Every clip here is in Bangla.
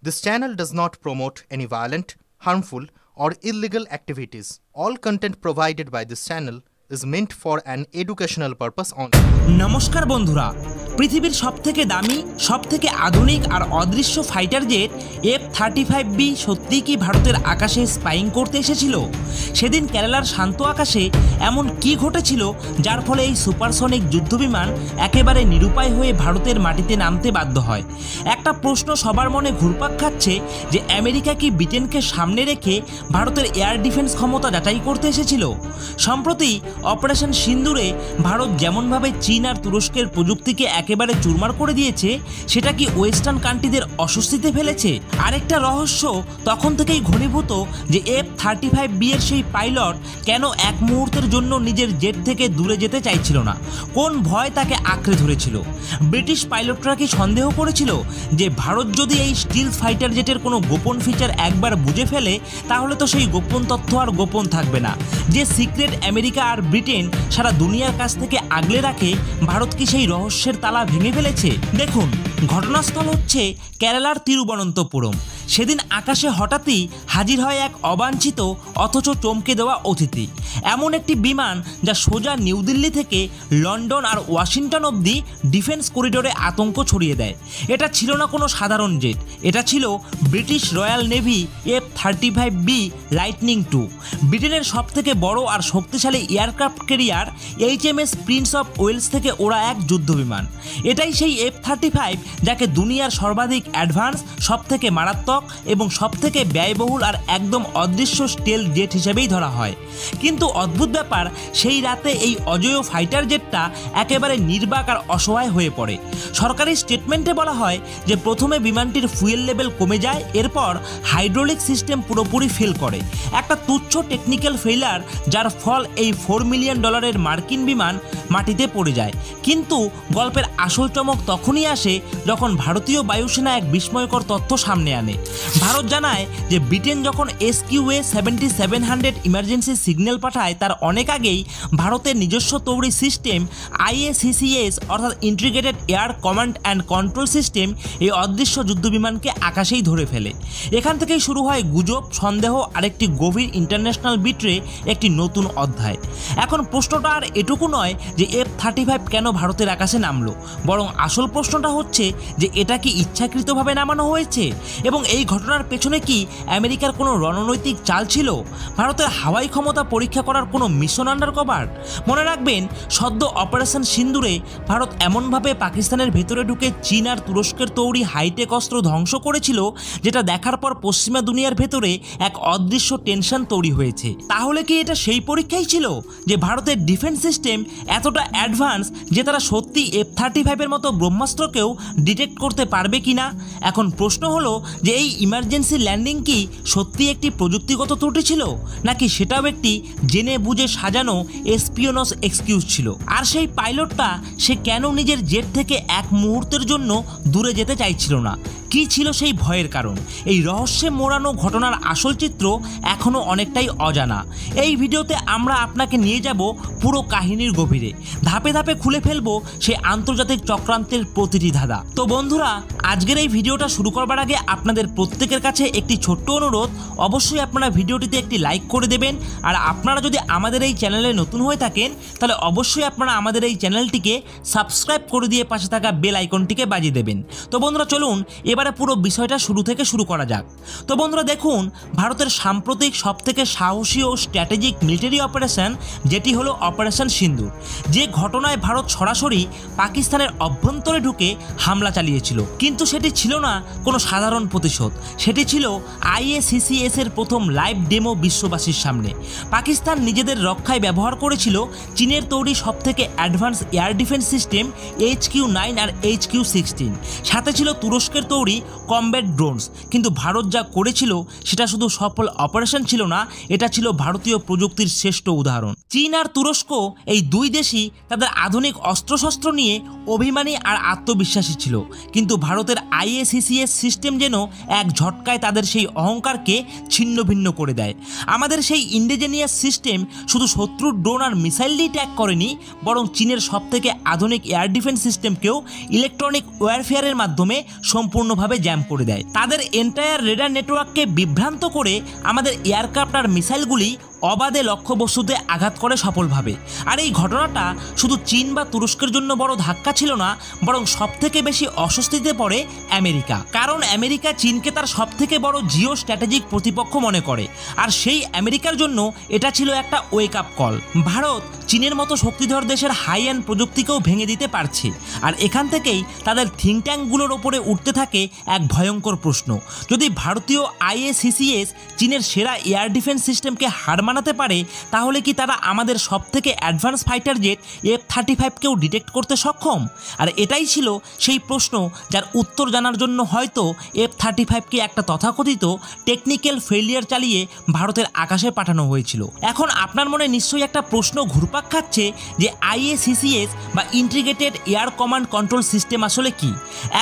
This channel does not promote any violent, harmful, or illegal activities. All content provided by this channel is meant for an educational purpose only. নমস্কার বন্ধুরা, পৃথিবীর সবথেকে দামি, সবথেকে আধুনিক আর অদৃশ্য ফাইটার জেট F-35B সত্যি কি ভারতের আকাশে স্পাইং করতে এসেছিল? সেদিন কেরালার শান্ত আকাশে এমন কি ঘটেছিল যার ফলে এই সুপারসনিক যুদ্ধবিমান একেবারে নিরুপায় হয়ে ভারতের মাটিতে নামতে বাধ্য হয়? একটা প্রশ্ন সবার মনে ঘুরপাক খাচ্ছে যে আমেরিকা কি ব্রিটেনকে সামনে রেখে ভারতের এয়ার ডিফেন্স ক্ষমতা যাচাই করতে এসেছিল? সম্প্রতি অপারেশন সিন্দুরে ভারত যেমনভাবে চীন আর তুরস্কের প্রযুক্তিকে একেবারে চুরমার করে দিয়েছে, সেটা কি ওয়েস্টার্ন কান্ট্রিদের অস্বস্তিতে ফেলেছে? আরেকটা রহস্য তখন থেকেই ঘনীভূত যে F-35B এর সেই পাইলট কেন এক মুহূর্তের জন্য নিজের জেট থেকে দূরে যেতে চাইছিল না? কোন ভয় তাকে আঁকড়ে ধরেছিল? ব্রিটিশ পাইলটরা কি সন্দেহ করেছিল যে ভারত যদি এই স্টিল ফাইটার জেটের কোনো গোপন ফিচার একবার বুঝে ফেলে তাহলে তো সেই গোপন তথ্য আর গোপন থাকবে না? যে সিক্রেট আমেরিকা আর ব্রিটেন সারা দুনিয়ার কাছ থেকে আগলে রাখে, ভারত কি সেই রহস্যের তালা ভেঙে ফেলেছে? দেখুন, ঘটনাস্থল হচ্ছে কেরালার তিরুবনন্তপুরম। সেদিন আকাশে হঠাৎই হাজির হয় এক অবাঞ্ছিত অথচ চমকে দেওয়া অতিথি। এমন একটি বিমান যা সোজা নিউ দিল্লি থেকে লন্ডন আর ওয়াশিংটন অবধি ডিফেন্স করিডোরে আতঙ্ক ছড়িয়ে দেয়। এটা ছিল না কোনো সাধারণ জেট, এটা ছিল British royal navy F-35B lightning 2, ব্রিটেনের সবথেকে বড় আর শক্তিশালী aircraft carrier HMS Prince of Wales থেকে ওরা এক যুদ্ধবিমান। এটাই সেই F-35 যাকে দুনিয়ার সর্বাধিক অ্যাডভান্স, সবথেকে মারাত্মক এবং সবথেকে ব্যয়বহুল আর একদম অদৃশ্য স্টেল জেট হিসেবেই ধরা হয়। কিন্তু অদ্ভুত ব্যাপার, সেই রাতে এই অজেয় ফাইটার জেটটা একেবারে নির্বাক আর অসহায় হয়ে পড়ে। সরকারি স্টেটমেন্টে বলা হয় যে প্রথমে বিমানটির ফুয়েল লেভেল কমে যায়, এরপর হাইড্রোলিক সিস্টেম পুরোপুরি ফেল করে। একটা তুচ্ছ টেকনিক্যাল ফেইলার যার ফল এই $4 মিলিয়ন মার্কিন বিমান মাটিতে পড়ে যায়। কিন্তু গল্পের আসল চমক তখনই আসে যখন ভারতীয় বায়ুসেনা এক বিস্ময়কর তথ্য সামনে আনে। ভারত জানায় যে ব্রিটেন যখন SQA-7700 ইমার্জেন্সি সিগন্যাল পাঠায় তার অনেক আগেই ভারতের নিজস্ব তৈরি সিস্টেম IACCS অর্থাৎ integrated air command and control system এই অদৃশ্য যুদ্ধবিমানকে আকাশেই ধরে ফেলে। এখান থেকেই শুরু হয় গুজব, সন্দেহ আর একটি গভীর ইন্টারন্যাশনাল বিট্রে, একটি নতুন অধ্যায়। এখন প্রশ্নটা আর এটুকু নয় যে F-35 কেন ভারতের আকাশে নামলো, বরং আসল প্রশ্নটা হচ্ছে যে এটা কি ইচ্ছাকৃতভাবে নামানো হয়েছে এবং এই ঘটনার পেছনে কি আমেরিকার কোনো রণনৈতিক চাল ছিল? ভারতের হাওয়াই ক্ষমতা পরীক্ষা করার কোনো মিশন আন্ডার কভার? মনে রাখবেন, সদ্য অপারেশন সিন্দুরে ভারত এমনভাবে পাকিস্তানের ভেতরে ঢুকে চীন আর তুরস্কের তৈরি হাইটেক অস্ত্র ধ্বংস করেছিল যেটা দেখার পর পশ্চিমা দুনিয়ার ভেতরে এক অদৃশ্য টেনশন তৈরি হয়েছে। তাহলে কি এটা সেই পরীক্ষাই ছিল যে ভারতের ডিফেন্স সিস্টেম এতটা অ্যাডভান্স যে তারা সত্যি F-35 এর মতো ব্রহ্মাস্ত্রকেও ডিটেক্ট করতে পারবে কিনা? এখন প্রশ্ন হলো যে এই ইমার্জেন্সি ল্যান্ডিং কি সত্যি একটি প্রযুক্তিগত ত্রুটি ছিল, নাকি সেটাও একটি জেনে বুঝে সাজানো এসপিওনস এক্সকিউজ ছিল? আর সেই পাইলটটা সে কেন নিজের জেট থেকে এক মুহূর্তের জন্য দূরে যেতে চাইছিল না? কি ছিল সেই ভয়ের কারণ? এই রহস্যে মোড়ানো ঘটনার আসল চিত্র এখনও অনেকটাই অজানা। এই ভিডিওতে আমরা আপনাকে নিয়ে যাব পুরো কাহিনীর গভীরে, ধাপে ধাপে খুলে ফেলবো সেই আন্তর্জাতিক চক্রান্তের প্রতিটি ধাঁধা। তো বন্ধুরা, আজকের এই ভিডিওটা শুরু করবার আগে আপনাদের প্রত্যেকের কাছে একটি ছোট্ট অনুরোধ, অবশ্যই আপনারা ভিডিওটিতে একটি লাইক করে দেবেন। আর আপনারা যদি আমাদের এই চ্যানেলে নতুন হয়ে থাকেন তাহলে অবশ্যই আপনারা আমাদের এই চ্যানেলটিকে সাবস্ক্রাইব করে দিয়ে পাশে থাকা বেল আইকনটিকে বাজিয়ে দেবেন। তো বন্ধুরা, চলুন এবারে পুরো বিষয়টা শুরু থেকে শুরু করা যাক। তো বন্ধুরা দেখুন, ভারতের সাম্প্রতিক সবথেকে সাহসী ও স্ট্র্যাটেজিক মিলিটারি অপারেশন যেটি হলো অপারেশন সিন্দুর, যে ঘটনায় ভারত সরাসরি পাকিস্তানের অভ্যন্তরে ঢুকে হামলা চালিয়েছিল। কিন্তু সেটি ছিল না কোনো সাধারণ প্রতিশোধ, সেটি ছিল IACCS এর প্রথম লাইভ ডেমো বিশ্ববাসীর সামনে। পাকিস্তান নিজেদের রক্ষায় ব্যবহার করেছিল চীনের তৈরি সবথেকে advance air defence system HQ-9 আর HQ-16, সাথে ছিল তুরস্কের তৈরি কমব্যাট ড্রোনস। কিন্তু ভারত যা করেছিল সেটা শুধু সফল অপারেশন ছিল না, এটা ছিল ভারতীয় প্রযুক্তির শ্রেষ্ঠ উদাহরণ। চীন আর তুরস্ক এই দুই দেশই তাদের আধুনিক অস্ত্রশস্ত্র নিয়ে অভিমানী আর আত্মবিশ্বাসী ছিল, কিন্তু ভারতের IACCS সিস্টেম যেন এক ঝটকায় তাদের সেই অহংকারকে ছিন্ন ভিন্ন করে দেয়। আমাদের সেই ইন্ডিজেনিয়াস সিস্টেম শুধু শত্রুর ড্রোন আর মিসাইল দিয়ে ট্যাগ করেনি, বরং চীনের সবথেকে আধুনিক এয়ার ডিফেন্স সিস্টেমকেও ইলেকট্রনিক ওয়ারফেয়ারের মাধ্যমে সম্পূর্ণভাবে জ্যাম করে দেয়। তাদের এন্টায়ার রেডার নেটওয়ার্ককে বিভ্রান্ত করে আমাদের এয়ারক্রাফট আর মিসাইলগুলি অবাধে লক্ষ্যবস্তুতে আঘাত করে সফলভাবে। আর এই ঘটনাটা শুধু চীন বা তুরস্কের জন্য বড় ধাক্কা ছিল না, বরং সবথেকে বেশি অস্বস্তিতে পড়ে আমেরিকা। কারণ আমেরিকা চীনকে তার সবথেকে বড় জিও স্ট্র্যাটেজিক প্রতিপক্ষ মনে করে, আর সেই আমেরিকার জন্য এটা ছিল একটা ওয়েক আপ কল। ভারত চীনের মতো শক্তিধর দেশের হাই এন্ড প্রযুক্তিকেও ভেঙে দিতে পারছে, আর এখান থেকেই তাদের থিঙ্ক ট্যাঙ্কগুলোর ওপরে উঠতে থাকে এক ভয়ঙ্কর প্রশ্ন: যদি ভারতীয় IACCS চীনের সেরা এয়ার ডিফেন্স সিস্টেমকে হার মানাতে পারে, তাহলে কি তারা আমাদের সবথেকে অ্যাডভান্স ফাইটার জেট F-35কেও ডিটেক্ট করতে সক্ষম? আর এটাই ছিল সেই প্রশ্ন যার উত্তর জানার জন্য হয়তো F-35কে একটা তথাকথিত টেকনিক্যাল ফেলিয়ার চালিয়ে ভারতের আকাশে পাঠানো হয়েছিল। এখন আপনার মনে নিশ্চয়ই একটা প্রশ্ন ঘুরপাক খাচ্ছে যে IACCS বা integrated air command control system আসলে কি?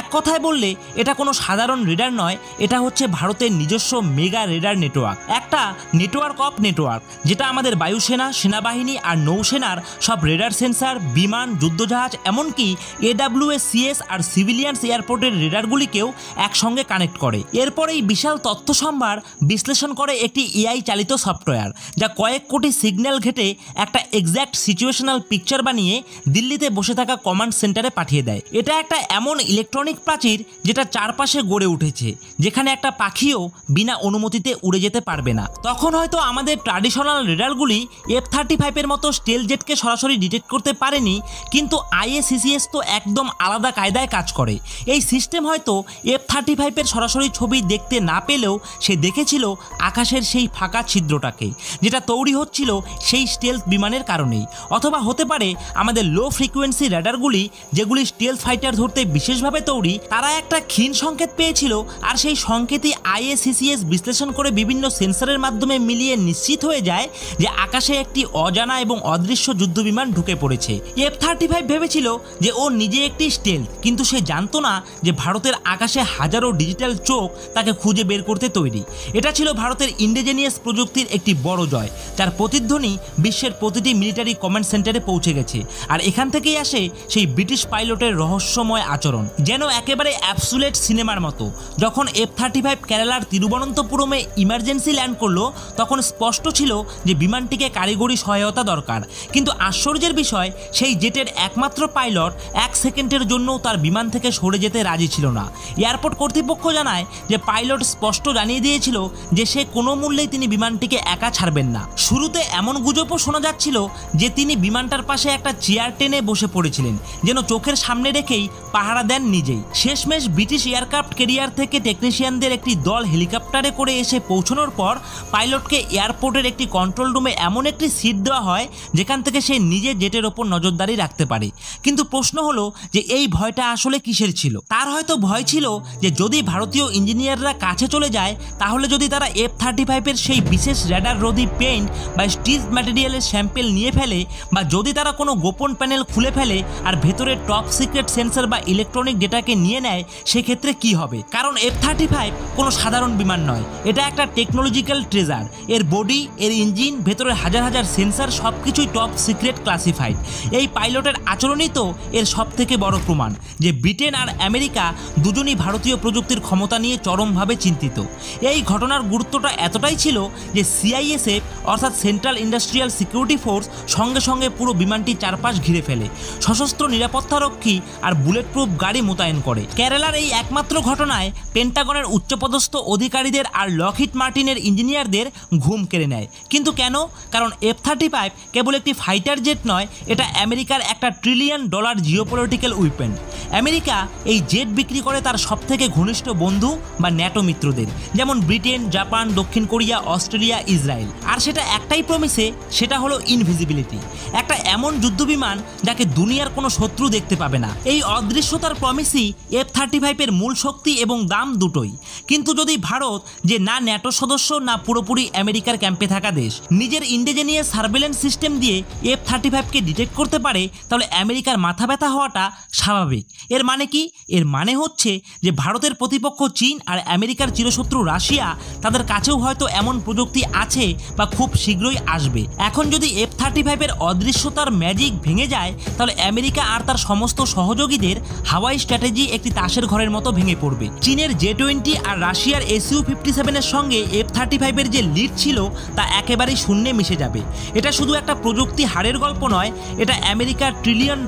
এক কথায় বললে এটা কোনো সাধারণ রেডার নয়, এটা হচ্ছে ভারতের নিজস্ব মেগা রেডার নেটওয়ার্ক, একটা নেটওয়ার্ক অফ নেটওয়ার্ক, যেটা আমাদের বায়ুসেনা, সেনাবাহিনী আর নৌসেনার সব রেডার সেন্সার, বিমান, যুদ্ধজাহাজ, এমনকি AWACS আর সিভিলিয়ান্স এয়ারপোর্টের রেডারগুলিকেও একসঙ্গে কানেক্ট করে। এরপর এই বিশাল তথ্য সম্ভার বিশ্লেষণ করে একটি AI চালিত সফটওয়্যার, যা কয়েক কোটি সিগন্যাল ঘেটে একটা এক্স্যাক্ট সিচুয়েশনাল পিকচার বানিয়ে দিল্লিতে বসে থাকা কমান্ড সেন্টারে পাঠিয়ে দেয়। এটা একটা এমন ইলেকট্রনিক প্রাচীর যেটা চারপাশে গড়ে উঠেছে, যেখানে একটা পাখিও বিনা অনুমতিতে উড়ে যেতে পারবে না। তখন হয়তো আমাদের ট্র্যাডিশনাল রেডারগুলি F-35 এর মতো স্টেল জেটকে সরাসরি ডিটেক্ট করতে পারেনি, কিন্তু IACCS তো একদম আলাদা কায়দায় কাজ করে। এই সিস্টেম হয়তো F-35 এর সরাসরি ছবি দেখতে না পেলেও সে দেখেছিল আকাশের সেই ফাঁকা ছিদ্রটাকে, যেটা তৈরি হচ্ছিল সেই স্টেলথ বিমানের কারণেই। অথবা হতে পারে আমাদের লো ফ্রিকোয়েন্সি রেডারগুলি, যেগুলি স্টেলথ ফাইটার ধরতে বিশেষভাবে তৈরি, তারা একটা ক্ষীণ সংকেত পেয়েছিল, আর সেই সংকেতই IACCS বিশ্লেষণ করে বিভিন্ন সেন্সরের মাধ্যমে মিলিয়ে নিশ্চিত হয়ে যায় যে আকাশে একটি অজানা এবং অদৃশ্য যুদ্ধবিমান ঢুকে পড়েছে। F-35 ভেবেছিল যে ও নিজে একটি স্টেলথ, কিন্তু সে জানতো না যে ভারতের আকাশে হাজারো ডিজিটাল চোখ তাকে খুঁজে বের করতে তৈরি। এটা ছিল ভারতের ইন্ডিজেনিয়াস প্রযুক্তির একটি বড় জয়, যার প্রতিধ্বনি বিশ্বের প্রতিটি মিলিটারি কমান্ড সেন্টারে পৌঁছে গেছে। আর এখান থেকেই আসে সেই ব্রিটিশ পাইলটের রহস্যময় আচরণ, যেন একেবারে অ্যাবসুলেট সিনেমার মতো। যখন F-35 কেরালার তিরুবনন্তপুরমে ইমার্জেন্সি ল্যান্ড করলো, তখন স্পষ্ট ছিল যে বিমানটিকে কারিগরি সহায়তা দরকার, কিন্তু আশ্চর্যের বিষয় সেই জেটের একমাত্র পাইলট 1 সেকেন্ডের জন্য তার বিমান থেকে সরে যেতে রাজি ছিল না। এয়ারপোর্ট কর্তৃপক্ষ জানায় যে পাইলট স্পষ্ট জানিয়ে দিয়েছিল যে সে কোনো মূল্যেই তিনি বিমানটিকে একা ছাড়বেন না। শুরুতে এমন গুজবও শোনা যাচ্ছিল যে তিনি বিমানটার পাশে একটা চেয়ার টেনে বসে পড়েছিলেন, যেন চোখের সামনে রেখেই পাহারা দেন নিজেই। শেষমেশ ব্রিটিশ এয়ারক্রাফট ক্যারিয়ার থেকে টেকনিশিয়ানদের একটি দল হেলিকপ্টারে করে এসে পৌঁছানোর পর পাইলটকে এয়ারপোর্টের একটি কন্ট্রোল রুমে এমন একটি সিট দেওয়া হয় যেখান থেকে সে নিজে জেটের ওপর নজরদারি রাখতে পারে। কিন্তু প্রশ্ন হলো যে এই ভয়টা আসলে কিসের ছিল? তার হয়তো ভয় ছিল যে যদি ভারতীয় ইঞ্জিনিয়াররা কাছে চলে যায়, তাহলে যদি তারা F-35 এর সেই বিশেষ রেডার রোধী পেইন্ট বা স্টিল ম্যাটেরিয়ালের স্যাম্পেল নিয়ে ফেলে, বা যদি তারা কোনো গোপন প্যানেল খুলে ফেলে আর ভেতরে টপ সিক্রেট সেন্সর বা ইলেকট্রনিক ডেটাকে নিয়ে নেয়, সেক্ষেত্রে কি হবে? কারণ F-35 কোনো সাধারণ বিমান নয়, এটা একটা টেকনোলজিক্যাল ট্রেজার। এর বডি, এর ইঞ্জিন, ভেতরে হাজার হাজার সেন্সর, সবকিছুই টপ সিক্রেট ক্লাসিফাইড। এই পাইলটের আচরণই তো এর সবথেকে বড় প্রমাণ যে ব্রিটেন আর আমেরিকা দুজনই ভারতীয় প্রযুক্তির ক্ষমতা নিয়ে চরমভাবে চিন্তিত। এই ঘটনার গুরুত্বটা এতটাই ছিল যে CISF অর্থাৎ সেন্ট্রাল ইন্ডাস্ট্রিয়াল সিকিউরিটি ফোর্স সঙ্গে সঙ্গে পুরো বিমানটি চারপাশ ঘিরে ফেলে, সশস্ত্র নিরাপত্তারক্ষী আর বুলেট প্রুফ গাড়ি মোতায়েন করে। কেরালার এই একমাত্র ঘটনায় পেন্টাগনের উচ্চপদস্থ অধিকারীদের আর লকহিড মার্টিনের ইঞ্জিনিয়ারদের ঘুম কেড়ে নেয়। কিন্তু কেন? কারণ F-35 কেবল একটি ফাইটার জেট নয়, এটা আমেরিকার একটা $1 ট্রিলিয়ন জিওপলিটিক্যাল উইপেন। আমেরিকা এই জেট বিক্রি করে তার সবথেকে ঘনিষ্ঠ বন্ধু বা ন্যাটো মিত্রদের, যেমন ব্রিটেন, জাপান, দক্ষিণ কোরিয়া, অস্ট্রেলিয়া, ইসরায়েল। আর সেটা একটাই প্রমিসে, সেটা হলো ইনভিজিবিলিটি, একটা এমন যুদ্ধবিমান যাকে দুনিয়ার কোনো শত্রু দেখতে পাবে না। এই অদৃশ্যতার প্রমিসই F-35 এর মূল শক্তি এবং দাম দুটোই। কিন্তু যদি ভারত, যে না ন্যাটো সদস্য না পুরোপুরি আমেরিকার ক্যাম্পে থাকে, থাকা দেশ নিজের ইন্ডিজেনিয়াস সার্ভেলেন্স সিস্টেম দিয়ে F-35কে ডিটেক্ট করতে পারে, তাহলে আমেরিকার মাথা ব্যথা হওয়াটা স্বাভাবিক। এর মানে কি? এর মানে হচ্ছে যে ভারতের প্রতিপক্ষ চীন আর আমেরিকার চিরশত্রু রাশিয়া, তাদের কাছেও হয়তো এমন প্রযুক্তি আছে বা খুব শীঘ্রই আসবে। এখন যদি F-35 অদৃশ্যতার ম্যাজিক ভেঙে যায়, তাহলে আমেরিকা আর তার সমস্ত সহযোগীদের হাওয়াই স্ট্র্যাটেজি একটি তাসের ঘরের মতো ভেঙে পড়বে। চীনের J-20 আর রাশিয়ার Su-57 সঙ্গে F-35 যে লিড ছিল তা একেবারেই শূন্যে মিশে যাবে। এটা শুধু একটা প্রযুক্তি হারের গল্প নয়, এটা আমেরিকার $1 ট্রিলিয়ন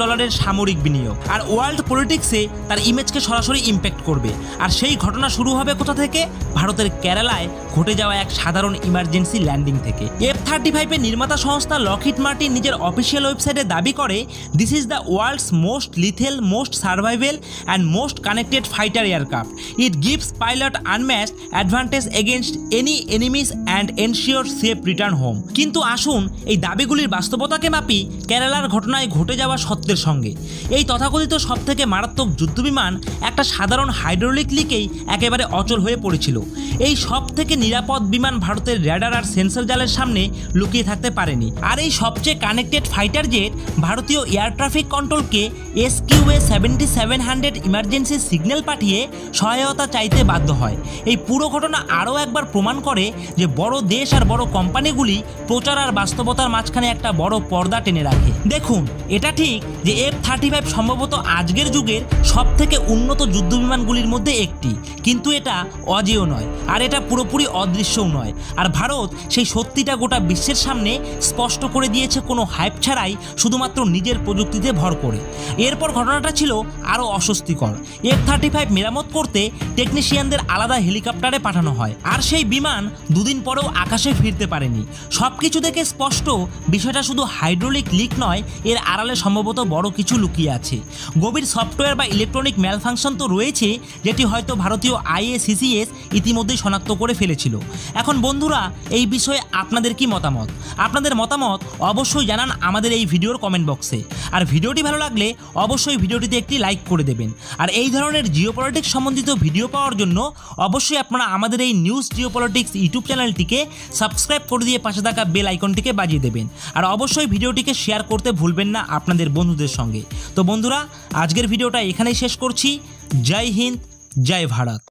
সামরিক বিনিয়োগ আর ওয়ার্ল্ড পলিটিক্সে তার ইমেজকে সরাসরি ইম্প্যাক্ট করবে। আর সেই ঘটনা শুরু হবে কোথা থেকে? ভারতের কেরালায় ঘটে যাওয়া এক সাধারণ ইমার্জেন্সি ল্যান্ডিং থেকে। F-35 নির্মাতা সংস্থা লকহিড মার্টিন নিজের অফিসিয়াল ওয়েবসাইটে দাবি করে, this is the world's most lethal, most survivable and most connected fighter aircraft. It gives pilot unmatched advantage against any enemies and ensure safe return home. কিন্তু আসুন এই দাবিগুলির বাস্তবতাকে মাপি কেরালার ঘটনায় ঘটে যাওয়া সত্যের সঙ্গে। এই তথাকথিত সবথেকে মারাত্মক যুদ্ধবিমান একটা সাধারণ হাইড্রোলিক লিকেই একেবারে অচল হয়ে পড়েছিল। এই সব থেকে নিরাপদ বিমান ভারতের র্যাডার আর সেন্সর জালের সামনে লুকিয়ে থাকতে পারেনি। আর এই সবচেয়ে কানেক্টেড ফাইটার জেট ভারতীয় এয়ার ট্রাফিক কন্ট্রোলকে SQA-7700 ইমার্জেন্সি সিগন্যাল পাঠিয়ে সহায়তা চাইতে বাধ্য হয়। এই পুরো ঘটনা আরও একবার প্রমাণ করে যে বড় দেশ আর বড় কোম্পানিগুলি প্রচার আর বাস্তবতার মাঝখানে একটা বড় পর্দা টেনে রাখে। দেখুন, এটা ঠিক যে F-35 সম্ভবত আজকের যুগের সব থেকে উন্নত যুদ্ধবিমানগুলির মধ্যে একটি, কিন্তু এটা অজেয় নয় আর এটা পুরোপুরি অদৃশ্যও নয়। আর ভারত সেই সত্যিটা গোটা বিশ্বের সামনে স্পষ্ট করে দিয়েছে কোনো হাইপ ছাড়াই, শুধুমাত্র নিজের প্রযুক্তিতে ভর করে। এরপর ঘটনাটা ছিল আরও অস্বস্তিকর। F-35 মেরামত করতে টেকনিশিয়ানদের আলাদা হেলিকপ্টারে পাঠানো হয়, আর সেই বিমান দুদিন পরেও আকাশে ফিরতে পারেনি। সব কিছু দেখে স্পষ্ট বিষয়টা শুধু হাইড্রোলিক লিক নয়, এর আড়ালে সম্ভবত বড় কিছু লুকিয়ে আছে। গভীর সফটওয়্যার বা ইলেকট্রনিক ম্যালফাংশন তো রয়েছে, যেটি হয়তো ভারতীয় IACCS ইতিমধ্যেই শনাক্ত করে ফেলেছিল। এখন বন্ধুরা, এই বিষয়ে আপনাদের কি মতামত? আপনাদের মতামত অবশ্যই জানান আমাদের এই ভিডিওর কমেন্ট বক্সে। আর ভিডিওটি ভালো লাগলে অবশ্যই ভিডিওটিতে একটি লাইক করে দেবেন। আর এই ধরনের জিওপলিটিক্স সম্বন্ধিত ভিডিও পাওয়ার জন্য অবশ্যই আপনারা আমাদের এই নিউজ জিওপলিটিক্স ইউটিউব চ্যানেলটিকে সাবস্ক্রাইব করে দিয়ে পাশে থাকা বেল আইকনটিকে বাজিয়ে দেবেন। আর অবশ্যই ভিডিওটিকে শেয়ার করতে ভুলবেন না আপনাদের বন্ধুদের সঙ্গে। তো বন্ধুরা, আজকের ভিডিওটা এখানেই শেষ করছি। জয় হিন্দ, জয় ভারত।